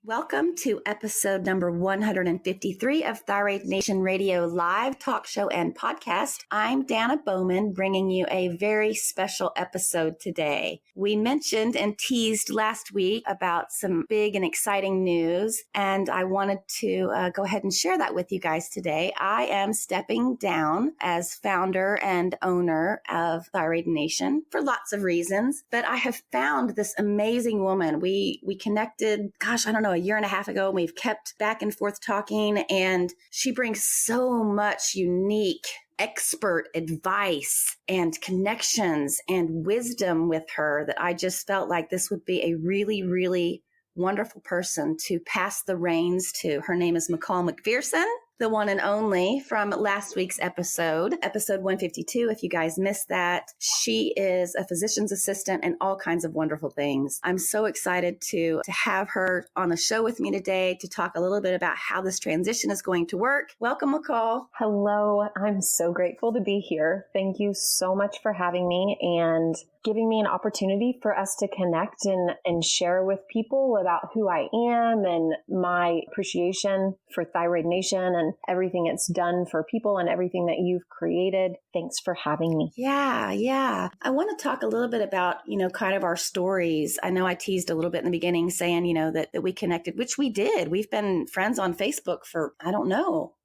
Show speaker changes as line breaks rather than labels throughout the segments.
Welcome to episode number 153 of Thyroid Nation Radio live talk show and podcast. I'm Danna Bowman, bringing you a very special episode today. We mentioned and teased last week about some big and exciting news, and I wanted to go ahead and share that with you guys today. I am stepping down as founder and owner of Thyroid Nation for lots of reasons, but I have found this amazing woman. We connected, I don't know, a year and a half ago. We've kept back and forth talking, and she brings so much unique expert advice and connections and wisdom with her that I just felt like this would be a really, really wonderful person to pass the reins to. Her name is McCall McPherson, the one and only from last week's episode 152. If you guys missed that, she is a physician's assistant and all kinds of wonderful things. I'm so excited to have her on the show with me today to talk a little bit about how this transition is going to work. Welcome, McCall.
Hello. I'm so grateful to be here. Thank you so much for having me and giving me an opportunity for us to connect and share with people about who I am and my appreciation for Thyroid Nation and everything it's done for people and everything that you've created. Thanks for having me.
Yeah. I want to talk a little bit about, kind of our stories. I know I teased a little bit in the beginning saying, that we connected, which we did. We've been friends on Facebook for,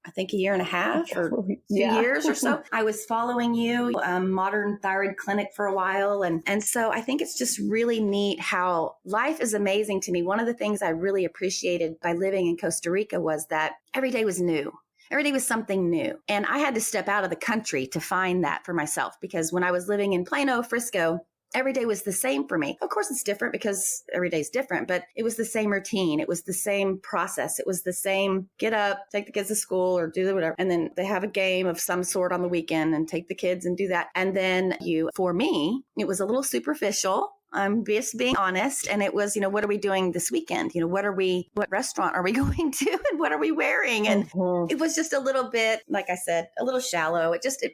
I think a year and a half or 2 years or so. I was following you, Modern Thyroid Clinic for a while. And so I think it's just really neat how life is amazing to me. One of the things I really appreciated by living in Costa Rica was that every day was new. Every day was something new. And I had to step out of the country to find that for myself, because when I was living in Plano, Frisco, every day was the same for me. Of course, it's different because every day is different, but it was the same routine. It was the same process. It was the same get up, take the kids to school or do whatever. And then they have a game of some sort on the weekend and take the kids and do that. And then for me, it was a little superficial. I'm just being honest. And it was, what are we doing this weekend? What restaurant are we going to and what are we wearing? And It was just a little bit, like I said, a little shallow. It just it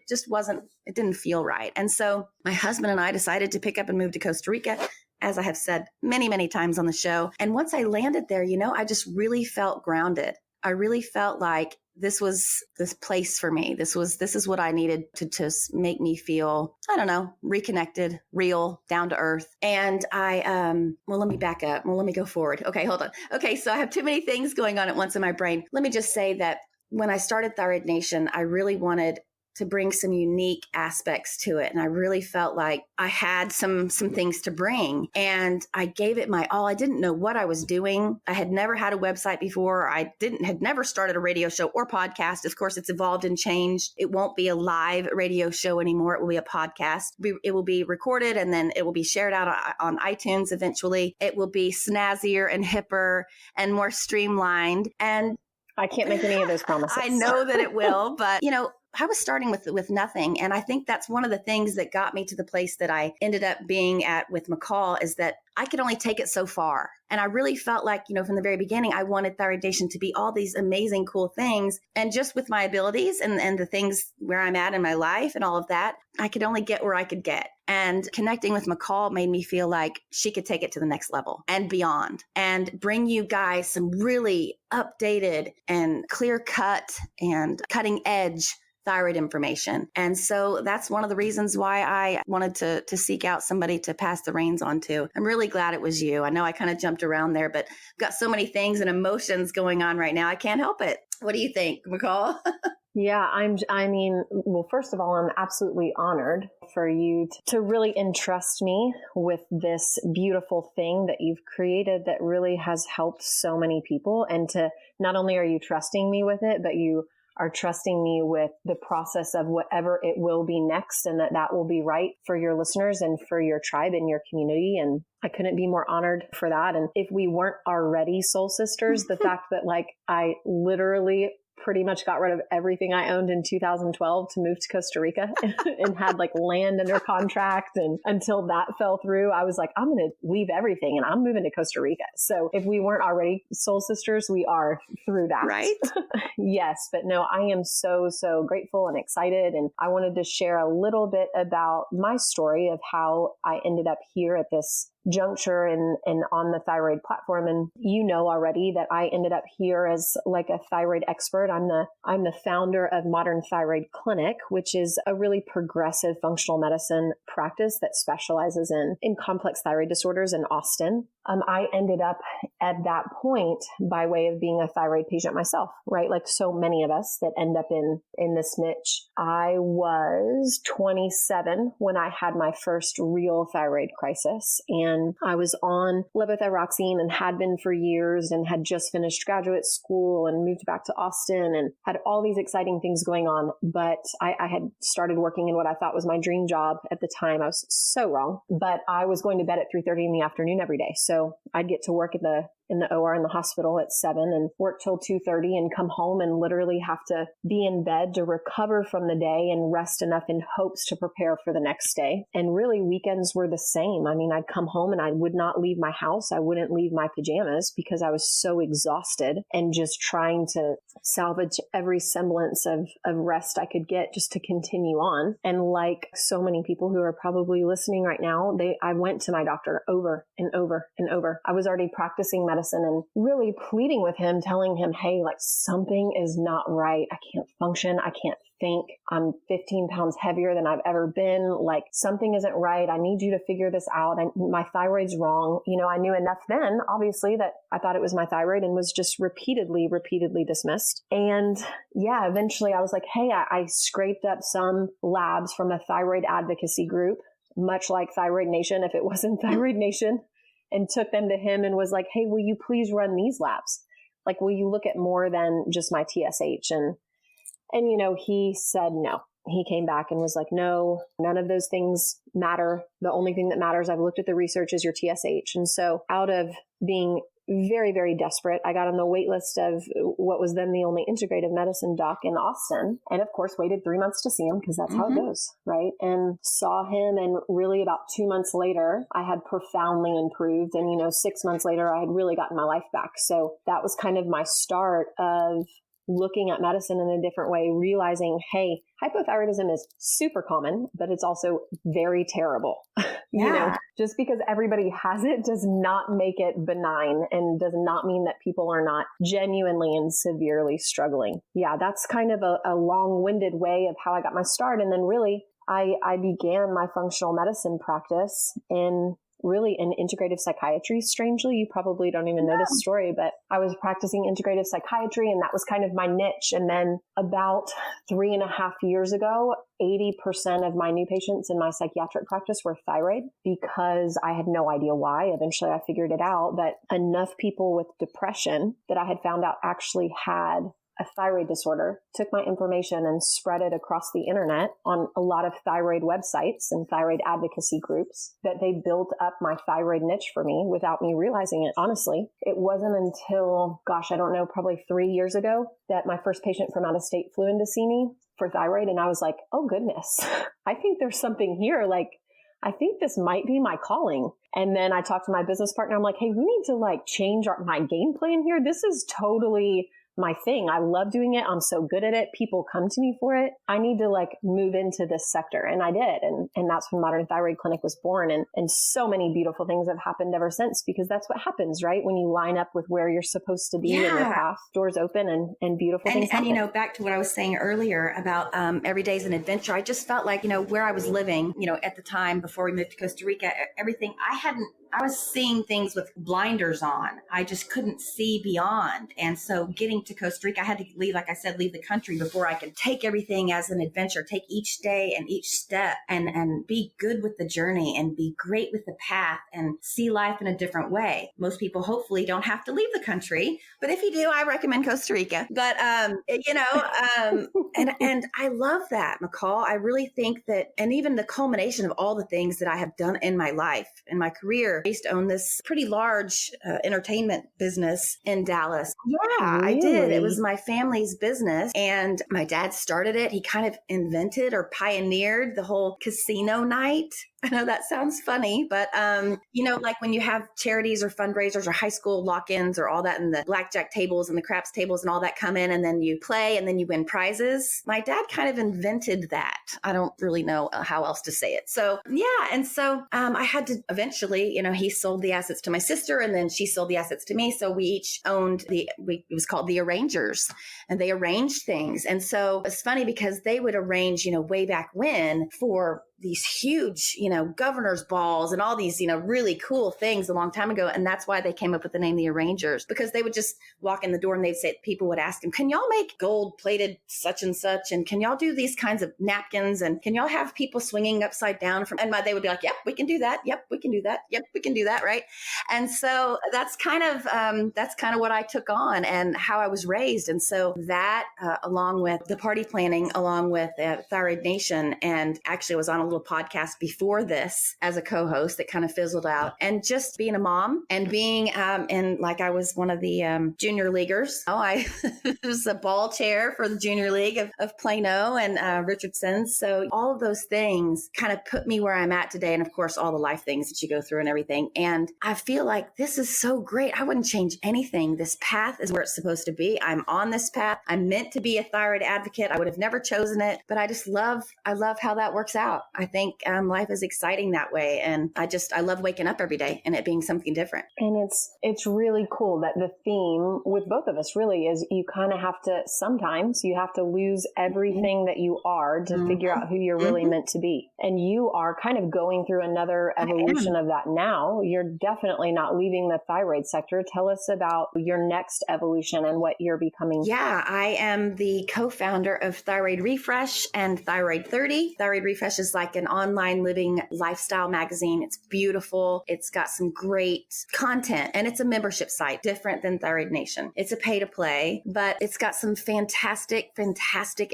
didn't feel right. And so my husband and I decided to pick up and move to Costa Rica, as I have said many, many times on the show. And once I landed there, I just really felt grounded. I really felt like this was this place for me. This is what I needed to just make me feel, reconnected, real, down to earth. And let me back up. Let me go forward. Okay, hold on. Okay, so I have too many things going on at once in my brain. Let me just say that when I started Thyroid Nation, I really wanted to bring some unique aspects to it. And I really felt like I had some things to bring, and I gave it my all. I didn't know what I was doing. I had never had a website before. I had never started a radio show or podcast. Of course, it's evolved and changed. It won't be a live radio show anymore. It will be a podcast. It will be recorded and then it will be shared out on iTunes eventually. It will be snazzier and hipper and more streamlined. And
I can't make any of those promises.
I know that it will, but I was starting with nothing. And I think that's one of the things that got me to the place that I ended up being at with McCall, is that I could only take it so far. And I really felt like, from the very beginning, I wanted Thyroid Nation to be all these amazing, cool things. And just with my abilities and the things where I'm at in my life and all of that, I could only get where I could get. And connecting with McCall made me feel like she could take it to the next level and beyond and bring you guys some really updated and clear cut and cutting edge thyroid information. And so that's one of the reasons why I wanted to seek out somebody to pass the reins on to. I'm really glad it was you. I know I kind of jumped around there, but I've got so many things and emotions going on right now. I can't help it. What do you think, McCall?
Yeah, first of all, I'm absolutely honored for you to really entrust me with this beautiful thing that you've created that really has helped so many people. And to not only are you trusting me with it, but you are trusting me with the process of whatever it will be next, and that will be right for your listeners and for your tribe and your community. And I couldn't be more honored for that. And if we weren't already soul sisters, the fact that I literally pretty much got rid of everything I owned in 2012 to move to Costa Rica and had land under contract. And until that fell through, I was like, I'm going to leave everything and I'm moving to Costa Rica. So if we weren't already soul sisters, we are through that.
Right.
Yes. But no, I am so, so grateful and excited. And I wanted to share a little bit about my story of how I ended up here at this juncture and on the thyroid platform. And you know already that I ended up here as like a thyroid expert. I'm the founder of Modern Thyroid Clinic, which is a really progressive functional medicine practice that specializes in complex thyroid disorders in Austin. I ended up at that point by way of being a thyroid patient myself, right? Like so many of us that end up in this niche. I was 27 when I had my first real thyroid crisis, and I was on levothyroxine and had been for years and had just finished graduate school and moved back to Austin and had all these exciting things going on. But I had started working in what I thought was my dream job at the time. I was so wrong, but I was going to bed at 3:30 in the afternoon every day. So I'd get to work in the OR in the hospital at 7 and work till 2:30 and come home and literally have to be in bed to recover from the day and rest enough in hopes to prepare for the next day. And really weekends were the same. I mean, I'd come home and I would not leave my house. I wouldn't leave my pajamas because I was so exhausted and just trying to salvage every semblance of rest I could get just to continue on. And like so many people who are probably listening right now, I went to my doctor over and over and over. I was already practicing medicine and really pleading with him, telling him, hey, like something is not right. I can't function. I can't think. I'm 15 pounds heavier than I've ever been. Like something isn't right. I need you to figure this out. My thyroid's wrong. You know, I knew enough then, obviously, that I thought it was my thyroid and was just repeatedly dismissed. And yeah, eventually I was like, hey, I scraped up some labs from a thyroid advocacy group, much like Thyroid Nation, if it wasn't Thyroid Nation, and took them to him and was like, hey, will you please run these labs? Like, will you look at more than just my TSH? And, you know, he said no. He came back and was like, no, none of those things matter. The only thing that matters, I've looked at the research, is your TSH. And so out of being very, very desperate, I got on the wait list of what was then the only integrative medicine doc in Austin. And of course, waited 3 months to see him because that's how it goes, right? And saw him. And really about 2 months later, I had profoundly improved. And, you know, 6 months later, I had really gotten my life back. So that was kind of my start of looking at medicine in a different way, realizing, hey, hypothyroidism is super common, but it's also very terrible. You know, just because everybody has it does not make it benign and does not mean that people are not genuinely and severely struggling. Yeah, that's kind of a long-winded way of how I got my start. And then really, I began my functional medicine practice in integrative psychiatry. Strangely, you probably don't even know this story, but I was practicing integrative psychiatry and that was kind of my niche. And then about 3.5 years ago, 80% of my new patients in my psychiatric practice were thyroid because I had no idea why. Eventually I figured it out, but enough people with depression that I had found out actually had a thyroid disorder, took my information and spread it across the internet on a lot of thyroid websites and thyroid advocacy groups, that they built up my thyroid niche for me without me realizing it. Honestly, it wasn't until, I don't know, probably 3 years ago that my first patient from out of state flew in to see me for thyroid. And I was like, oh goodness, I think there's something here. Like, I think this might be my calling. And then I talked to my business partner. I'm like, hey, we need to change my game plan here. This is totally my thing. I love doing it. I'm so good at it. People come to me for it. I need to move into this sector. And I did. And that's when Modern Thyroid Clinic was born. And so many beautiful things have happened ever since, because that's what happens, right? When you line up with where you're supposed to be in your path, doors open and beautiful things happen.
And, back to what I was saying earlier about every day is an adventure. I just felt like, where I was living, at the time before we moved to Costa Rica, everything I was seeing things with blinders on. I just couldn't see beyond. And so getting to Costa Rica, I had to leave the country before I could take everything as an adventure, take each day and each step and be good with the journey and be great with the path and see life in a different way. Most people hopefully don't have to leave the country, but if you do, I recommend Costa Rica. But, and I love that, McCall. I really think that, and even the culmination of all the things that I have done in my life, in my career, I used to own this pretty large entertainment business in Dallas. Yeah, really? I did. It was my family's business and my dad started it. He kind of invented or pioneered the whole casino night. I know that sounds funny, but like when you have charities or fundraisers or high school lock-ins or all that, and the blackjack tables and the craps tables and all that come in, and then you play and then you win prizes. My dad kind of invented that. I don't really know how else to say it. So yeah, and so I had to eventually, he sold the assets to my sister, and then she sold the assets to me. So we each owned it was called the Arrangers, and they arranged things. And so it's funny because they would arrange, way back when for these huge, governor's balls and all these, really cool things a long time ago. And that's why they came up with the name the Arrangers, because they would just walk in the door and they'd say, people would ask them, can y'all make gold plated such and such? And can y'all do these kinds of napkins? And can y'all have people swinging upside down and they would be like, yep, we can do that. Yep, we can do that. Yep, we can do that. Right. And so that's kind of what I took on and how I was raised. And so that, along with the party planning, along with Thyroid Nation, and actually I was on a little podcast before this as a co-host that kind of fizzled out, and just being a mom and being I was one of the junior leaguers. I was a ball chair for the junior league of Plano and Richardson. So all of those things kind of put me where I'm at today, and of course all the life things that you go through and everything. And I feel like this is so great. I wouldn't change anything. This path is where it's supposed to be. I'm on this path. I'm meant to be a thyroid advocate. I would have never chosen it, but I love how that works out. I think life is exciting that way. And I love waking up every day and it being something different.
And it's really cool that the theme with both of us really is you kind of have to, sometimes you have to lose everything that you are to figure out who you're really meant to be. And you are kind of going through another evolution of that now. You're definitely not leaving the thyroid sector. Tell us about your next evolution and what you're becoming.
Yeah, I am the co-founder of Thyroid Refresh and Thyroid 30. Thyroid Refresh is like an online living lifestyle magazine. It's beautiful. It's got some great content, and it's a membership site, different than Thyroid Nation. It's a pay to play, but it's got some fantastic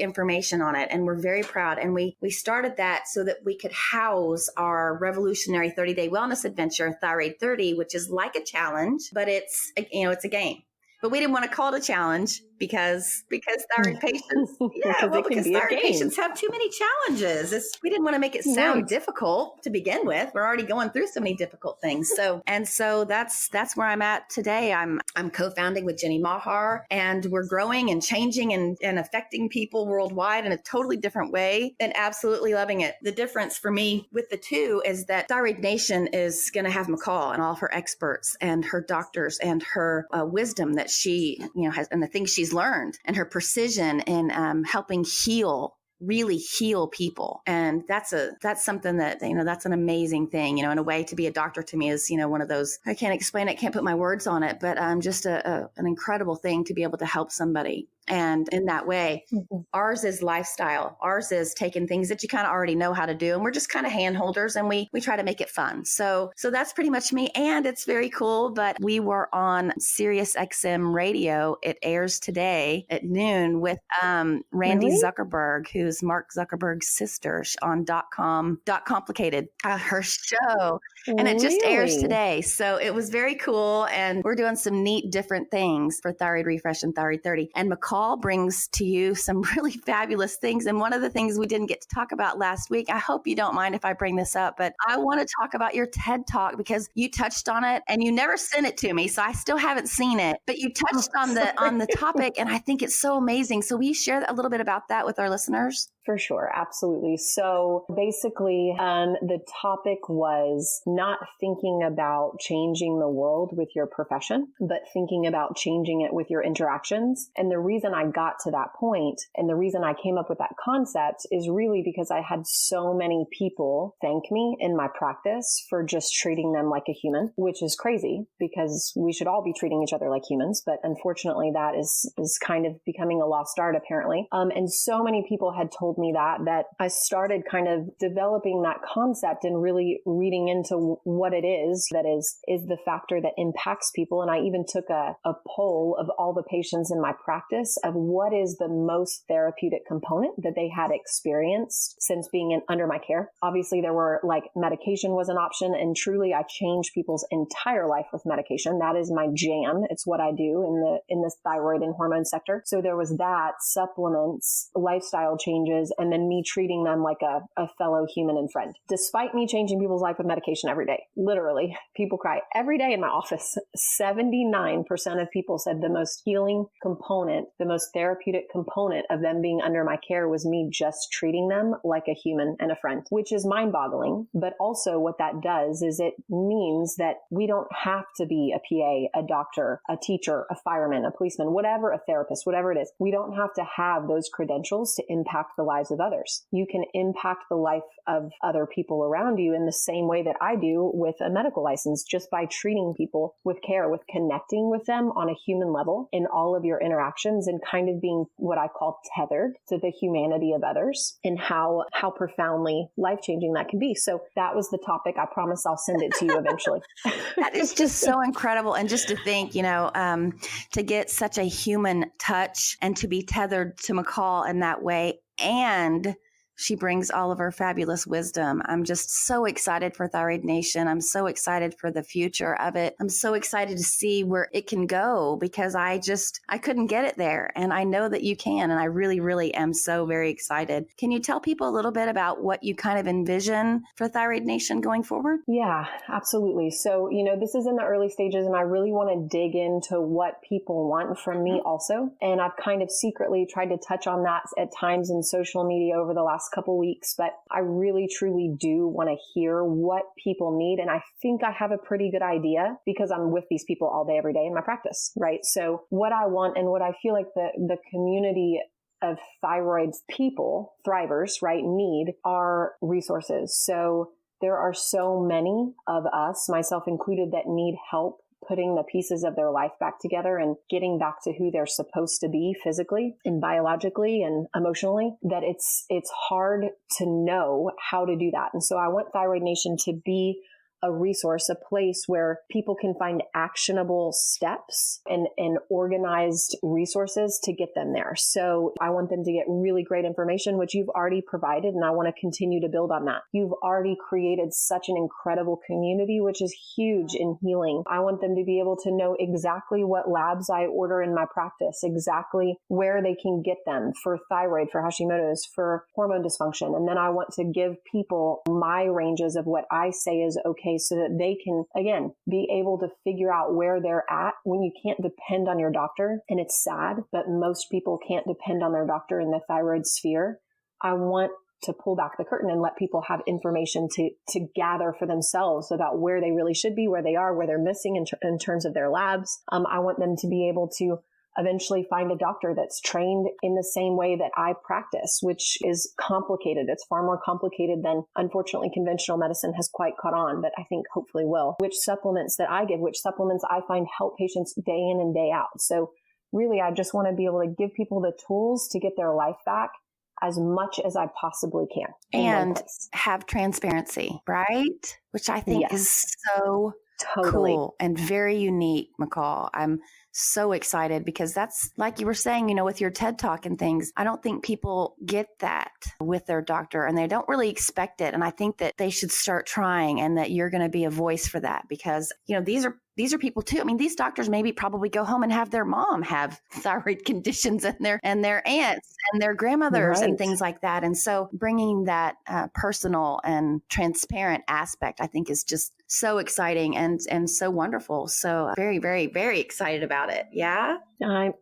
information on it. And we're very proud. And we started that so that we could house our revolutionary 30-day wellness adventure, Thyroid 30, which is like a challenge, but it's a game. But we didn't want to call it a challenge because thyroid patients, because thyroid patients have too many challenges. We didn't want to make it sound difficult to begin with. We're already going through so many difficult things. So that's where I'm at today. I'm co-founding with Jenny Mahar, and we're growing and changing and affecting people worldwide in a totally different way, and absolutely loving it. The difference for me with the two is that Thyroid Nation is going to have McCall and all of her experts and her doctors and her wisdom that she has, and the things she's learned, and her precision in helping really heal people. And that's something that, that's an amazing thing, in a way. To be a doctor to me is, one of those, I can't explain it, can't put my words on it, but just an incredible thing to be able to help somebody. And in that way, ours is lifestyle. Ours is taking things that you kind of already know how to do, and we're just kind of hand holders, and we try to make it fun. So that's pretty much me, and it's very cool. But we were on Sirius XM radio. It airs today at noon with Randy Zuckerberg, who's Mark Zuckerberg's sister, on .complicated, her show. And it just airs today. So it was very cool. And we're doing some neat, different things for Thyroid Refresh and Thyroid 30. And McCall brings to you some really fabulous things. And one of the things we didn't get to talk about last week, I hope you don't mind if I bring this up, but I want to talk about your TED Talk, because you touched on it and you never sent it to me. So I still haven't seen it, but you touched on the topic, and I think it's so amazing. So will you share a little bit about that with our listeners?
For sure. Absolutely. So basically, the topic was not thinking about changing the world with your profession, but thinking about changing it with your interactions. And the reason I got to that point, and the reason I came up with that concept, is really because I had so many people thank me in my practice for just treating them like a human, which is crazy because we should all be treating each other like humans. But unfortunately, that is kind of becoming a lost art, apparently. And so many people had told me that I started kind of developing that concept and really reading into what it is that is the factor that impacts people. And I even took a poll of all the patients in my practice practice of what is the most therapeutic component that they had experienced since being under my care. Obviously, there were like medication was an option, and truly I changed people's entire life with medication. That is my jam. It's what I do in this thyroid and hormone sector. So there was that, supplements, lifestyle changes, and then me treating them like a fellow human and friend. Despite me changing people's life with medication every day, literally, people cry every day in my office. 79% of people said the most healing component, the most therapeutic component of them being under my care was me just treating them like a human and a friend, which is mind-boggling. But also what that does is it means that we don't have to be a PA, a doctor, a teacher, a fireman, a policeman, whatever, a therapist, whatever it is. We don't have to have those credentials to impact the lives of others. You can impact the life of other people around you in the same way that I do with a medical license, just by treating people with care, with connecting with them on a human level in all of your interactions, and kind of being what I call tethered to the humanity of others, and how profoundly life-changing that can be. So that was the topic. I promise I'll send it to you eventually.
That is just so incredible. And just to think, to get such a human touch and to be tethered to McCall in that way, and she brings all of her fabulous wisdom. I'm just so excited for Thyroid Nation. I'm so excited for the future of it. I'm so excited to see where it can go, because I couldn't get it there. And I know that you can. And I really, really am so very excited. Can you tell people a little bit about what you kind of envision for Thyroid Nation going forward?
Yeah, absolutely. So, this is in the early stages, and I really want to dig into what people want from me also. And I've kind of secretly tried to touch on that at times in social media over the last couple weeks, but I really truly do want to hear what people need. And I think I have a pretty good idea because I'm with these people all day, every day in my practice, right? So what I want and what I feel like the community of thyroid people, thrivers, right, need are resources. So there are so many of us, myself included, that need help putting the pieces of their life back together and getting back to who they're supposed to be physically and biologically and emotionally, that it's hard to know how to do that. And so I want Thyroid Nation to be a resource, a place where people can find actionable steps and organized resources to get them there. So I want them to get really great information, which you've already provided, and I want to continue to build on that. You've already created such an incredible community, which is huge in healing. I want them to be able to know exactly what labs I order in my practice, exactly where they can get them for thyroid, for Hashimoto's, for hormone dysfunction. And then I want to give people my ranges of what I say is okay, so that they can, again, be able to figure out where they're at when you can't depend on your doctor. And it's sad, but most people can't depend on their doctor in the thyroid sphere. I want to pull back the curtain and let people have information to gather for themselves about where they really should be, where they are, where they're missing in terms of their labs. I want them to be able to eventually find a doctor that's trained in the same way that I practice, which is complicated. It's far more complicated than, unfortunately, conventional medicine has quite caught on, but I think hopefully will. Which supplements that I give, which supplements I find help patients day in and day out. So really, I just want to be able to give people the tools to get their life back as much as I possibly can.
And have transparency, right? Which I think is so cool and very unique, McCall. I'm so excited because that's like you were saying, with your TED Talk and things, I don't think people get that with their doctor and they don't really expect it. And I think that they should start trying, and that you're going to be a voice for that because, these are people too. I mean, these doctors maybe probably go home and have their mom have thyroid conditions and their aunts and their grandmothers and things like that. And so bringing that personal and transparent aspect, I think, is just so exciting and so wonderful. So very, very, very excited about it. Yeah.
I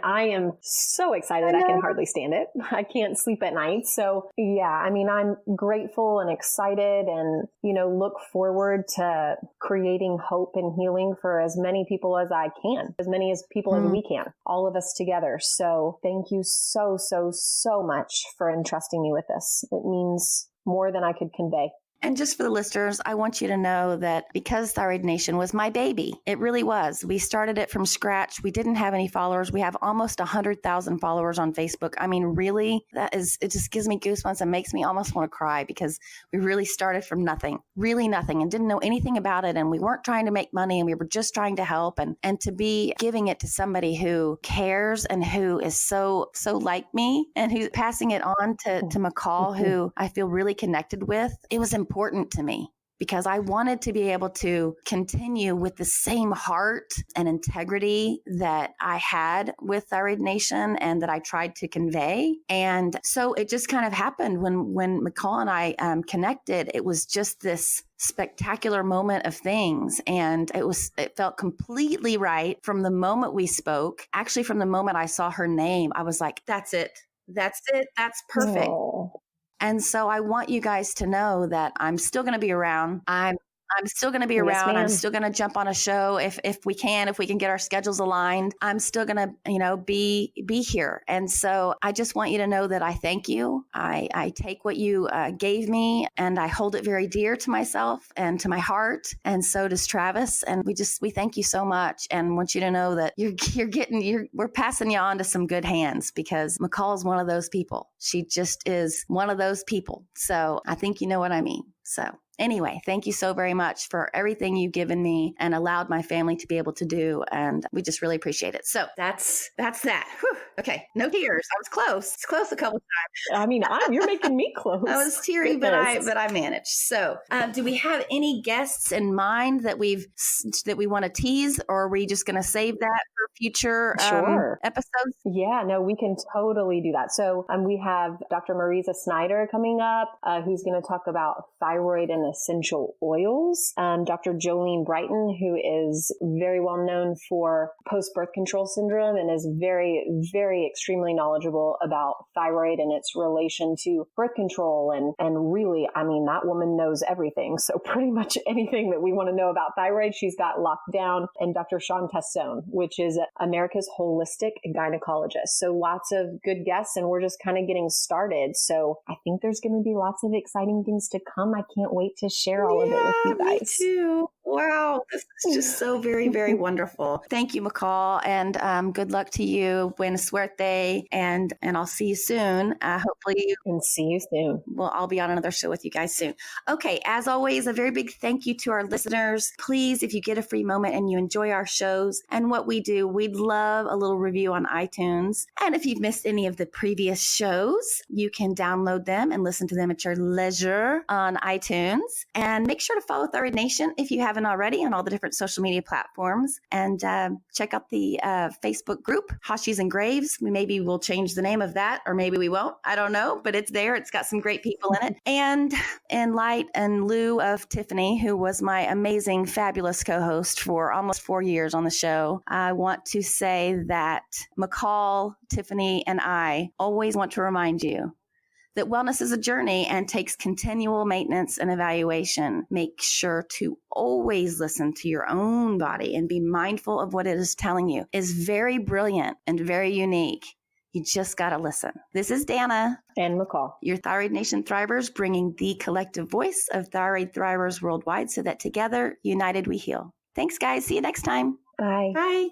am so excited. I can hardly stand it. I can't sleep at night. So I'm grateful and excited and, look forward to creating hope and healing for as many people as I can, as many as people as we can, all of us together. So thank you so, so, so much for entrusting me with this. It means more than I could convey.
And just for the listeners, I want you to know that because Thyroid Nation was my baby, it really was. We started it from scratch. We didn't have any followers. We have almost 100,000 followers on Facebook. I mean, really, it just gives me goosebumps and makes me almost want to cry because we really started from nothing, really nothing, and didn't know anything about it. And we weren't trying to make money, and we were just trying to help and to be giving it to somebody who cares and who is so like me and who's passing it on to McCall, who I feel really connected with. It was important to me because I wanted to be able to continue with the same heart and integrity that I had with Thyroid Nation and that I tried to convey. And so it just kind of happened when McCall and I connected. It was just this spectacular moment of things. And it felt completely right from the moment we spoke. Actually, from the moment I saw her name, I was like, that's it. That's it. That's perfect.
Oh.
And so I want you guys to know that I'm still going to be around. I'm still going to be around.
Ma'am.
I'm still going to jump on a show if we can get our schedules aligned. I'm still going to, be here. And so I just want you to know that I thank you. I take what you gave me and I hold it very dear to myself and to my heart. And so does Travis. And we thank you so much and want you to know that we're passing you on to some good hands because McCall is one of those people. She just is one of those people. So I think you know what I mean. So anyway, thank you so very much for everything you've given me and allowed my family to be able to do. And we just really appreciate it. So that's that. Whew. Okay. No tears. I was close. It's close a couple times.
I mean, you're making me close.
I was teary, but I managed. So do we have any guests in mind that we want to tease, or are we just going to save that for future episodes?
Yeah, no, we can totally do that. So we have Dr. Marisa Snyder coming up, who's going to talk about thyroid and essential oils. Dr. Jolene Brighton, who is very well known for post-birth control syndrome and is very, very extremely knowledgeable about thyroid and its relation to birth control. And really, I mean, that woman knows everything. So pretty much anything that we want to know about thyroid, she's got locked down. And Dr. Sean Testone, which is America's holistic gynecologist. So lots of good guests, and we're just kind of getting started. So I think there's going to be lots of exciting things to come. I can't wait to share all of it with you guys.
Me too. Wow. This is just so very, very wonderful. Thank you, McCall. And good luck to you. Buena suerte. And I'll see you soon. Hopefully.
And see you soon.
Well, I'll be on another show with you guys soon. Okay. As always, a very big thank you to our listeners. Please, if you get a free moment and you enjoy our shows and what we do, we'd love a little review on iTunes. And if you've missed any of the previous shows, you can download them and listen to them at your leisure on iTunes. And make sure to follow Thyroid Nation if you haven't already on all the different social media platforms. And check out the Facebook group, Hashis and Graves. Maybe we'll change the name of that, or maybe we won't. I don't know, but it's there. It's got some great people in it. And in light and lieu of Tiffany, who was my amazing, fabulous co-host for almost 4 years on the show, I want to say that McCall, Tiffany, and I always want to remind you that wellness is a journey and takes continual maintenance and evaluation. Make sure to always listen to your own body and be mindful of what it is telling you. It's very brilliant and very unique. You just got to listen. This is Danna
and McCall,
your Thyroid Nation Thrivers, bringing the collective voice of thyroid thrivers worldwide so that together, united, we heal. Thanks, guys. See you next time.
Bye.
Bye.